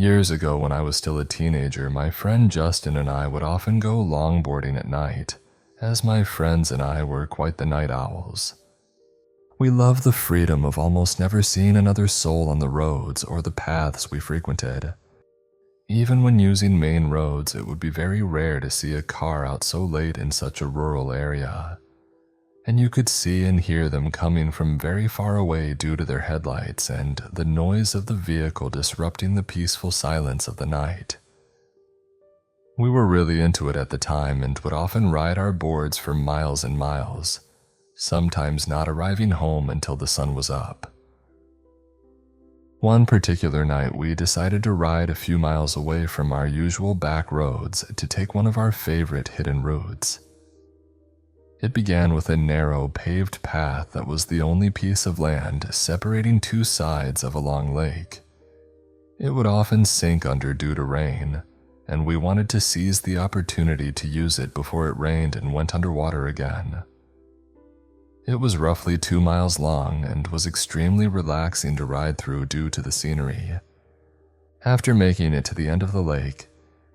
Years ago, when I was still a teenager, my friend Justin and I would often go longboarding at night, as my friends and I were quite the night owls. We loved the freedom of almost never seeing another soul on the roads or the paths we frequented. Even when using main roads, it would be very rare to see a car out so late in such a rural area, and you could see and hear them coming from very far away due to their headlights and the noise of the vehicle disrupting the peaceful silence of the night. We were really into it at the time and would often ride our boards for miles and miles, sometimes not arriving home until the sun was up. One particular night, we decided to ride a few miles away from our usual back roads to take one of our favorite hidden routes. It began with a narrow, paved path that was the only piece of land separating two sides of a long lake. It would often sink under due to rain, and we wanted to seize the opportunity to use it before it rained and went underwater again. It was roughly 2 miles long and was extremely relaxing to ride through due to the scenery. After making it to the end of the lake,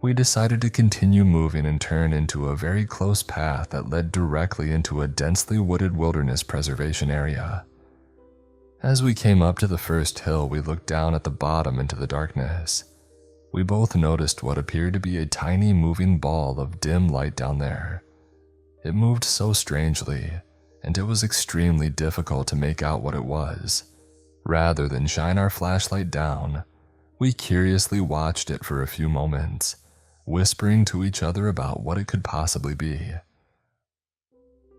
we decided to continue moving and turn into a very close path that led directly into a densely wooded wilderness preservation area. As we came up to the first hill, we looked down at the bottom into the darkness. We both noticed what appeared to be a tiny moving ball of dim light down there. It moved so strangely, and it was extremely difficult to make out what it was. Rather than shine our flashlight down, we curiously watched it for a few moments, whispering to each other about what it could possibly be.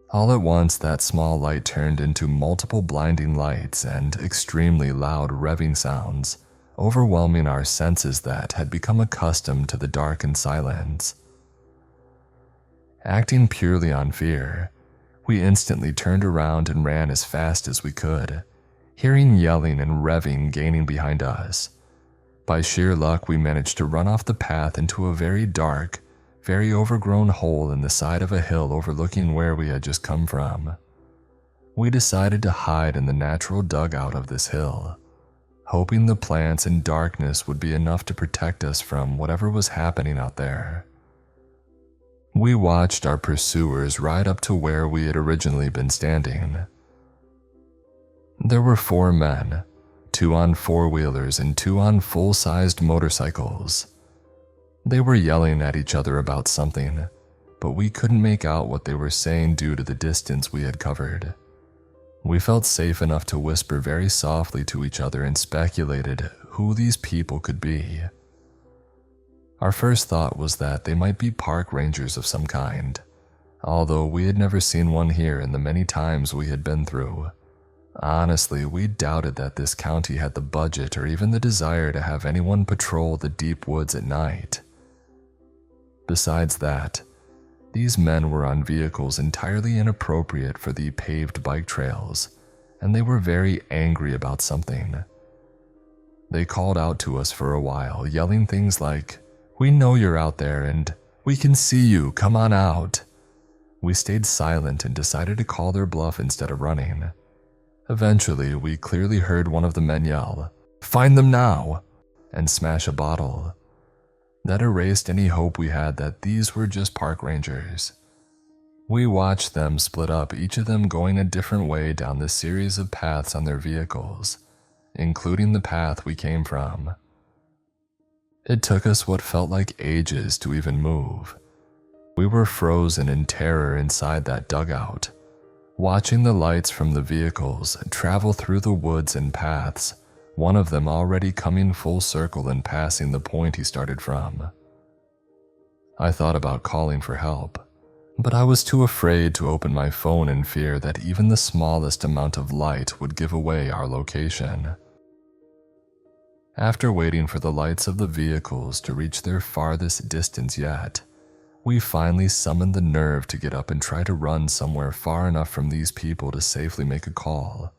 All at once, that small light turned into multiple blinding lights and extremely loud revving sounds, overwhelming our senses that had become accustomed to the dark and silence. Acting purely on fear, we instantly turned around and ran as fast as we could, hearing yelling and revving gaining behind us. By sheer luck, we managed to run off the path into a very dark, very overgrown hole in the side of a hill overlooking where we had just come from. We decided to hide in the natural dugout of this hill, hoping the plants and darkness would be enough to protect us from whatever was happening out there. We watched our pursuers ride up to where we had originally been standing. There were 4 men, 2 on 4-wheelers and 2 on full-sized motorcycles. They were yelling at each other about something, but we couldn't make out what they were saying due to the distance we had covered. We felt safe enough to whisper very softly to each other and speculated who these people could be. Our first thought was that they might be park rangers of some kind, although we had never seen one here in the many times we had been through. Honestly, we doubted that this county had the budget or even the desire to have anyone patrol the deep woods at night. Besides that, these men were on vehicles entirely inappropriate for the paved bike trails, and they were very angry about something. They called out to us for a while, yelling things like, "We know you're out there and we can see you, come on out." We stayed silent and decided to call their bluff instead of running. Eventually, we clearly heard one of the men yell, "Find them now!" and smash a bottle. That erased any hope we had that these were just park rangers. We watched them split up, each of them going a different way down the series of paths on their vehicles, including the path we came from. It took us what felt like ages to even move. We were frozen in terror inside that dugout, watching the lights from the vehicles travel through the woods and paths, one of them already coming full circle and passing the point he started from. I thought about calling for help, but I was too afraid to open my phone in fear that even the smallest amount of light would give away our location. After waiting for the lights of the vehicles to reach their farthest distance yet, we finally summoned the nerve to get up and try to run somewhere far enough from these people to safely make a call.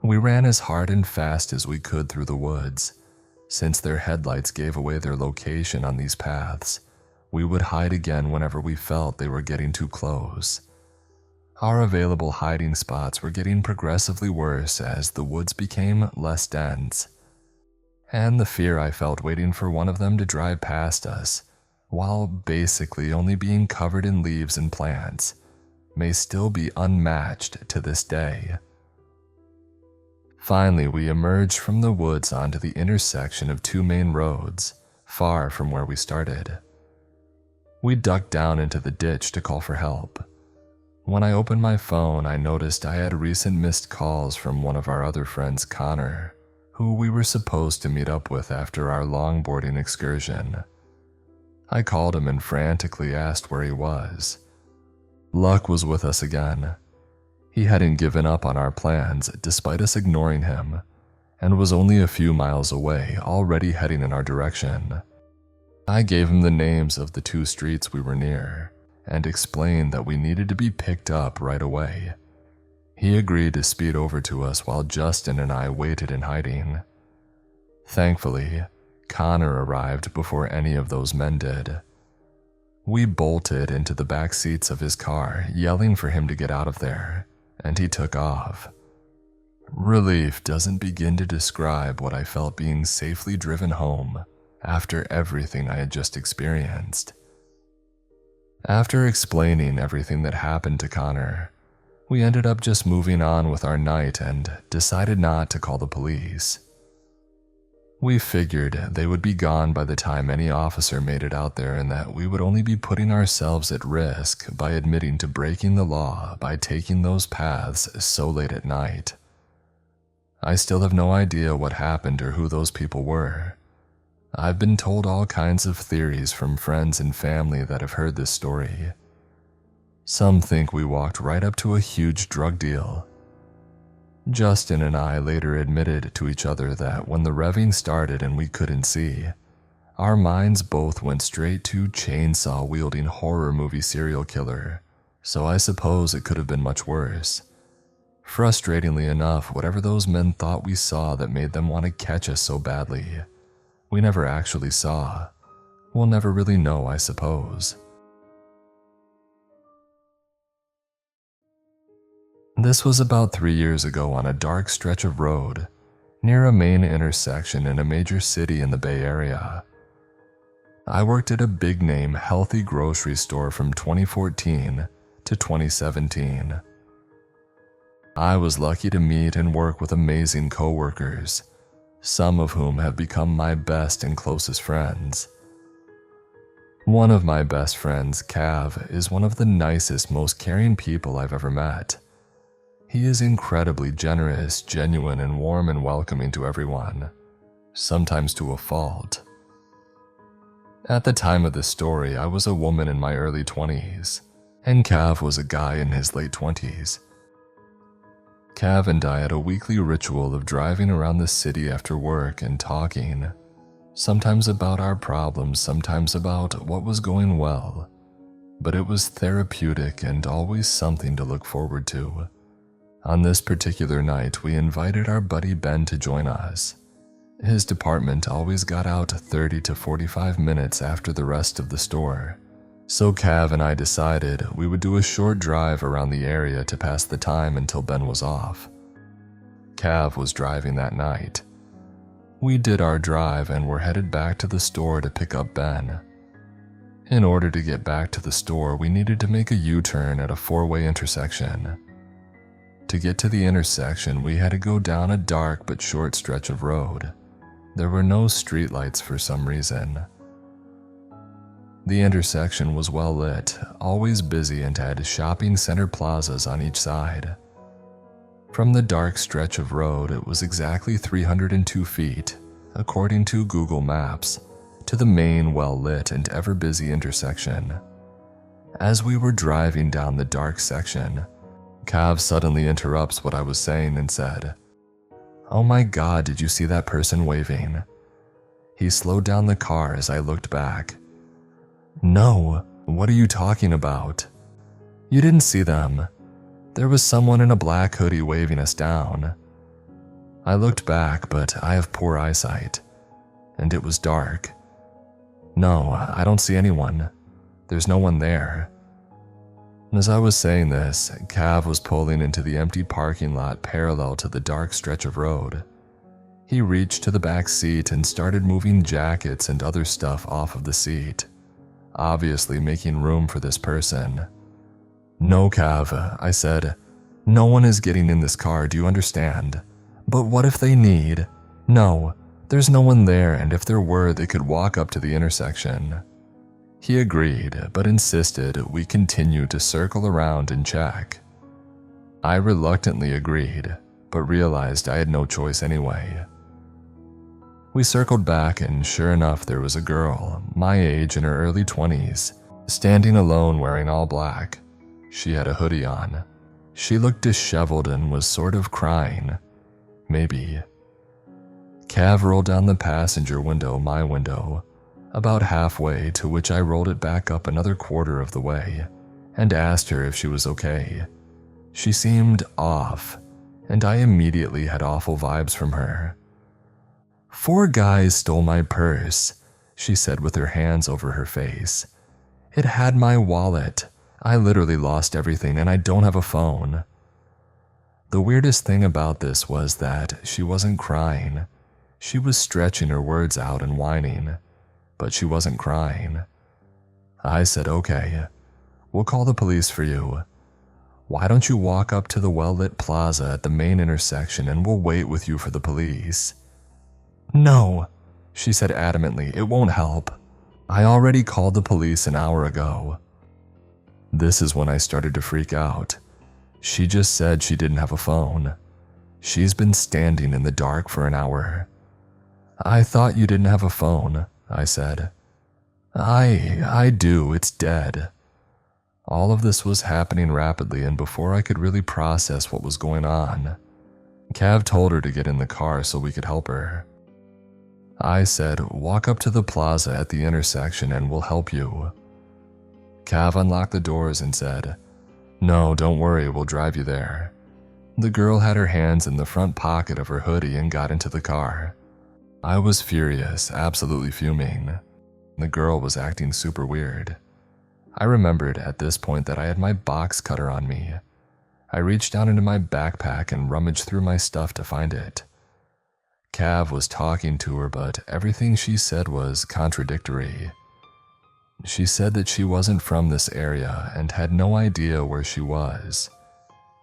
We ran as hard and fast as we could through the woods. Since their headlights gave away their location on these paths, we would hide again whenever we felt they were getting too close. Our available hiding spots were getting progressively worse as the woods became less dense. and the fear I felt waiting for one of them to drive past us, while basically only being covered in leaves and plants, may still be unmatched to this day. Finally, we emerged from the woods onto the intersection of two main roads, far from where we started. We ducked down into the ditch to call for help. When I opened my phone, I noticed I had recent missed calls from one of our other friends, Connor, who we were supposed to meet up with after our longboarding excursion. I called him and frantically asked where he was. Luck was with us again. He hadn't given up on our plans despite us ignoring him, and was only a few miles away, already heading in our direction. I gave him the names of the two streets we were near, and explained that we needed to be picked up right away. He agreed to speed over to us while Justin and I waited in hiding. Thankfully, Connor arrived before any of those men did. We bolted into the back seats of his car, yelling for him to get out of there, and he took off. Relief doesn't begin to describe what I felt being safely driven home after everything I had just experienced. After explaining everything that happened to Connor, we ended up just moving on with our night and decided not to call the police. We figured they would be gone by the time any officer made it out there, and that we would only be putting ourselves at risk by admitting to breaking the law by taking those paths so late at night. I still have no idea what happened or who those people were. I've been told all kinds of theories from friends and family that have heard this story. Some think we walked right up to a huge drug deal. Justin and I later admitted to each other that when the revving started and we couldn't see, our minds both went straight to chainsaw-wielding horror movie serial killer, so I suppose it could have been much worse. Frustratingly enough, whatever those men thought we saw that made them want to catch us so badly, we never actually saw. We'll never really know, I suppose. This was about 3 years ago on a dark stretch of road, near a main intersection in a major city in the Bay Area. I worked at a big-name healthy grocery store from 2014 to 2017. I was lucky to meet and work with amazing coworkers, some of whom have become my best and closest friends. One of my best friends, Cav, is one of the nicest, most caring people I've ever met. He is incredibly generous, genuine, and warm and welcoming to everyone, sometimes to a fault. At the time of this story, I was a woman in my early 20s, and Cav was a guy in his late 20s. Cav and I had a weekly ritual of driving around the city after work and talking, sometimes about our problems, sometimes about what was going well, but it was therapeutic and always something to look forward to. On this particular night, we invited our buddy Ben to join us. His department always got out 30 to 45 minutes after the rest of the store, so Cav and I decided we would do a short drive around the area to pass the time until Ben was off. Cav was driving that night. We did our drive and were headed back to the store to pick up Ben. In order to get back to the store, we needed to make a U-turn at a four-way intersection. To get to the intersection, we had to go down a dark but short stretch of road. There were no streetlights for some reason. The intersection was well lit, always busy, and had shopping center plazas on each side. From the dark stretch of road, it was exactly 302 feet, according to Google Maps, to the main well-lit and ever-busy intersection. As we were driving down the dark section, Cav suddenly interrupts what I was saying and said, "Oh my God, did you see that person waving?" He slowed down the car as I looked back. "No, what are you talking about? You didn't see them. There was someone in a black hoodie waving us down." I looked back, but I have poor eyesight, and it was dark. "No, I don't see anyone. There's no one there." As I was saying this, Cav was pulling into the empty parking lot parallel to the dark stretch of road. He reached to the back seat and started moving jackets and other stuff off of the seat, obviously making room for this person. "No, Cav," I said. "No one is getting in this car, do you understand? But what if they need?" "No, there's no one there, and if there were, they could walk up to the intersection." He agreed, but insisted we continue to circle around and check. I reluctantly agreed, but realized I had no choice anyway. We circled back, and sure enough, there was a girl, my age in her early 20s, standing alone wearing all black. She had a hoodie on. She looked disheveled and was sort of crying. Maybe. Cav rolled down the passenger window, my window, about halfway, to which I rolled it back up another quarter of the way, and asked her if she was okay. She seemed off, and I immediately had awful vibes from her. "4 guys stole my purse," she said with her hands over her face. "It had my wallet. I literally lost everything, and I don't have a phone." The weirdest thing about this was that she wasn't crying. She was stretching her words out and whining, but she wasn't crying. I said, "Okay, we'll call the police for you. Why don't you walk up to the well-lit plaza at the main intersection and we'll wait with you for the police?" "No," she said adamantly, "it won't help. I already called the police an hour ago." This is when I started to freak out. She just said she didn't have a phone. She's been standing in the dark for an hour. "I thought you didn't have a phone," I said. I do, it's dead." All of this was happening rapidly, and before I could really process what was going on, Cav told her to get in the car so we could help her. I said, "Walk up to the plaza at the intersection and we'll help you." Cav unlocked the doors and said, "No, don't worry, we'll drive you there." The girl had her hands in the front pocket of her hoodie and got into the car. I was furious, absolutely fuming. The girl was acting super weird. I remembered at this point that I had my box cutter on me. I reached down into my backpack and rummaged through my stuff to find it. Cav was talking to her, but everything she said was contradictory. She said that she wasn't from this area and had no idea where she was,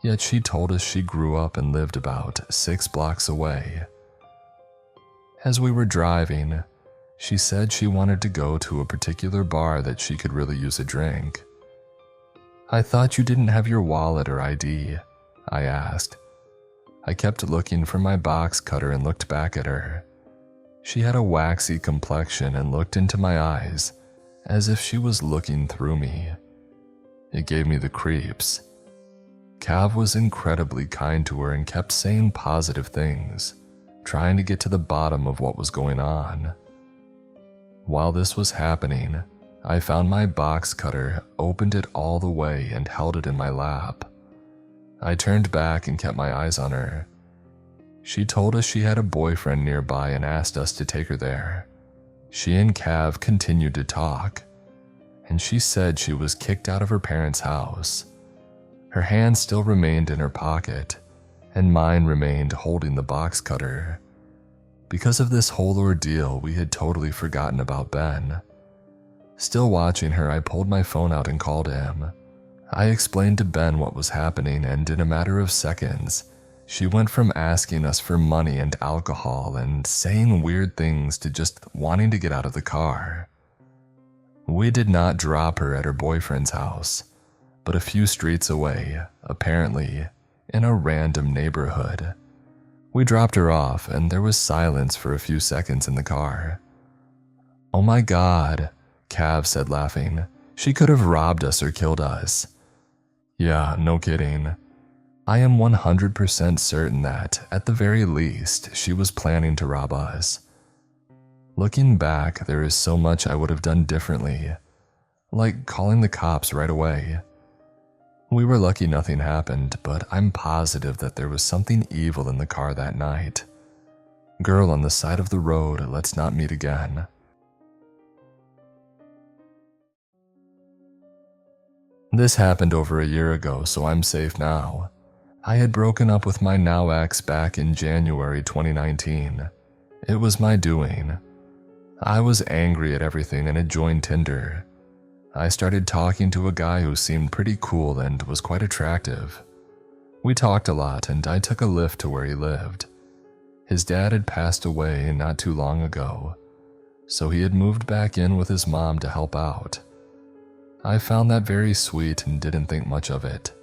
yet she told us she grew up and lived about 6 blocks away. As we were driving, she said she wanted to go to a particular bar that she could really use a drink. "I thought you didn't have your wallet or ID," I asked. I kept looking for my box cutter and looked back at her. She had a waxy complexion and looked into my eyes as if she was looking through me. It gave me the creeps. Cav was incredibly kind to her and kept saying positive things, trying to get to the bottom of what was going on. While this was happening, I found my box cutter, opened it all the way, and held it in my lap. I turned back and kept my eyes on her. She told us she had a boyfriend nearby and asked us to take her there. She and Cav continued to talk, and she said she was kicked out of her parents' house. Her hand still remained in her pocket, and mine remained holding the box cutter. Because of this whole ordeal, we had totally forgotten about Ben. Still watching her, I pulled my phone out and called him. I explained to Ben what was happening, and in a matter of seconds, she went from asking us for money and alcohol and saying weird things to just wanting to get out of the car. We did not drop her at her boyfriend's house, but a few streets away, apparently, in a random neighborhood. We dropped her off, and there was silence for a few seconds in the car. "Oh my God," Cav said laughing. "She could have robbed us or killed us." Yeah, no kidding. I am 100% certain that, at the very least, she was planning to rob us. Looking back, there is so much I would have done differently, like calling the cops right away. We were lucky nothing happened, but I'm positive that there was something evil in the car that night. Girl on the side of the road, let's not meet again. This happened over a year ago, so I'm safe now. I had broken up with my now ex back in January 2019, It was my doing. I was angry at everything and had joined Tinder. I started talking to a guy who seemed pretty cool and was quite attractive. We talked a lot and I took a lift to where he lived. His dad had passed away not too long ago, so he had moved back in with his mom to help out. I found that very sweet and didn't think much of it.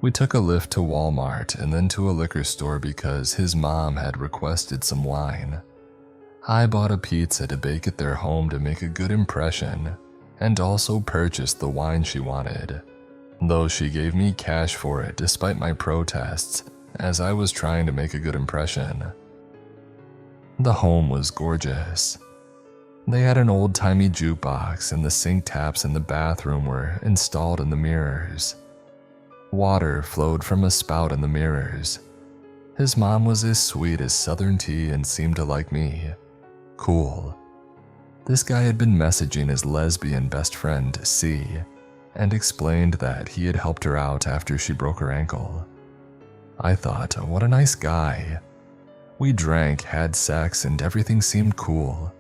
We took a lift to Walmart and then to a liquor store because his mom had requested some wine. I bought a pizza to bake at their home to make a good impression and also purchased the wine she wanted, though she gave me cash for it despite my protests as I was trying to make a good impression. The home was gorgeous. They had an old-timey jukebox and the sink taps in the bathroom were installed in the mirrors. Water flowed from a spout in the mirrors. His mom was as sweet as Southern tea and seemed to like me. Cool. This guy had been messaging his lesbian best friend, C, and explained that he had helped her out after she broke her ankle. I thought, what a nice guy. We drank, had sex, and everything seemed cool.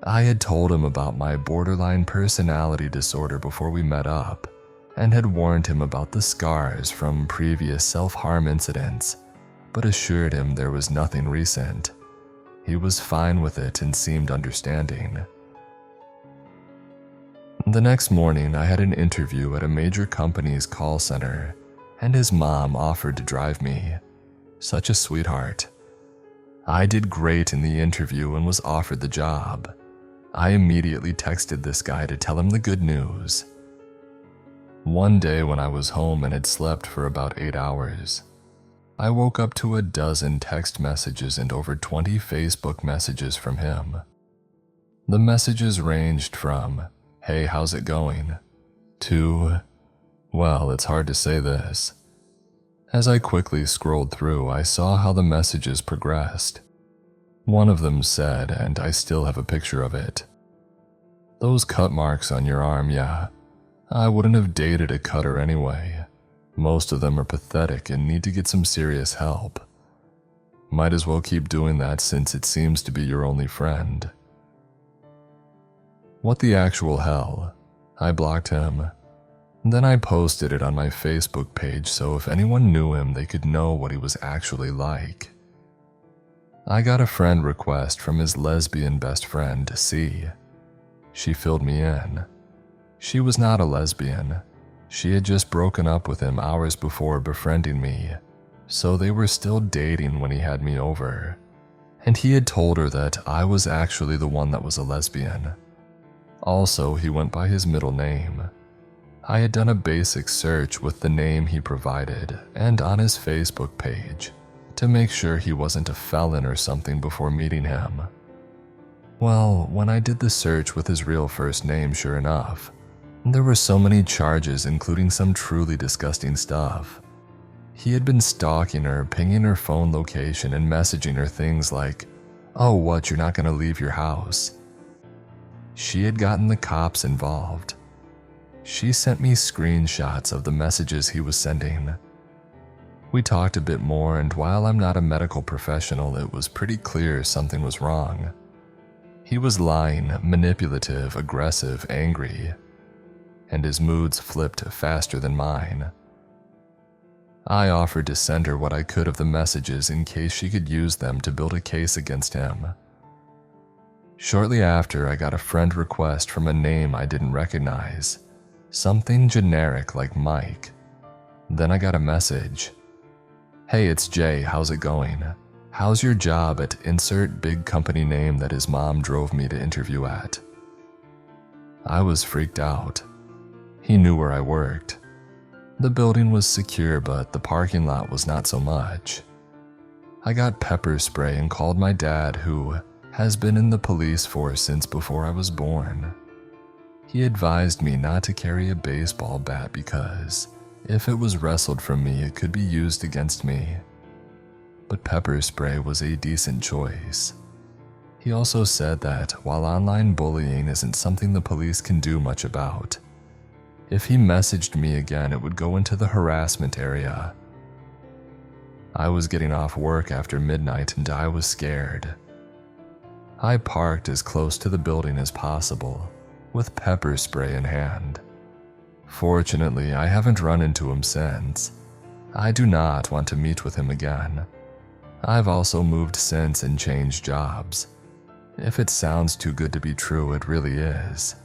I had told him about my borderline personality disorder before we met up, and had warned him about the scars from previous self-harm incidents, but assured him there was nothing recent. He was fine with it and seemed understanding. The next morning, I had an interview at a major company's call center, and his mom offered to drive me. Such a sweetheart. I did great in the interview and was offered the job. I immediately texted this guy to tell him the good news. One day when I was home and had slept for about 8 hours, I woke up to a dozen text messages and over 20 Facebook messages from him. The messages ranged from, "Hey, how's it going?" to, "Well, it's hard to say this." As I quickly scrolled through, I saw how the messages progressed. One of them said, and I still have a picture of it, "Those cut marks on your arm, yeah. I wouldn't have dated a cutter anyway. Most of them are pathetic and need to get some serious help. Might as well keep doing that since it seems to be your only friend." What the actual hell? I blocked him. Then I posted it on my Facebook page so if anyone knew him, they could know what he was actually like. I got a friend request from his lesbian best friend, C. She filled me in. She was not a lesbian. She had just broken up with him hours before befriending me, so they were still dating when he had me over. And he had told her that I was actually the one that was a lesbian. Also, he went by his middle name. I had done a basic search with the name he provided and on his Facebook page to make sure he wasn't a felon or something before meeting him. Well, when I did the search with his real first name, sure enough, there were so many charges, including some truly disgusting stuff. He had been stalking her, pinging her phone location, and messaging her things like, "Oh, what, you're not gonna leave your house?" She had gotten the cops involved. She sent me screenshots of the messages he was sending. We talked a bit more, and while I'm not a medical professional, it was pretty clear something was wrong. He was lying, manipulative, aggressive, angry, and his moods flipped faster than mine. I offered to send her what I could of the messages in case she could use them to build a case against him. Shortly after, I got a friend request from a name I didn't recognize, something generic like Mike. Then I got a message. "Hey, it's Jay, how's it going? How's your job at insert big company name that his mom drove me to interview at?" I was freaked out. He knew where I worked. The building was secure, but the parking lot was not so much. I got pepper spray and called my dad, who has been in the police force since before I was born. He advised me not to carry a baseball bat because if it was wrestled from me, it could be used against me. But pepper spray was a decent choice. He also said that while online bullying isn't something the police can do much about, if he messaged me again, it would go into the harassment area. I was getting off work after midnight and I was scared. I parked as close to the building as possible, with pepper spray in hand. Fortunately, I haven't run into him since. I do not want to meet with him again. I've also moved since and changed jobs. If it sounds too good to be true, it really is.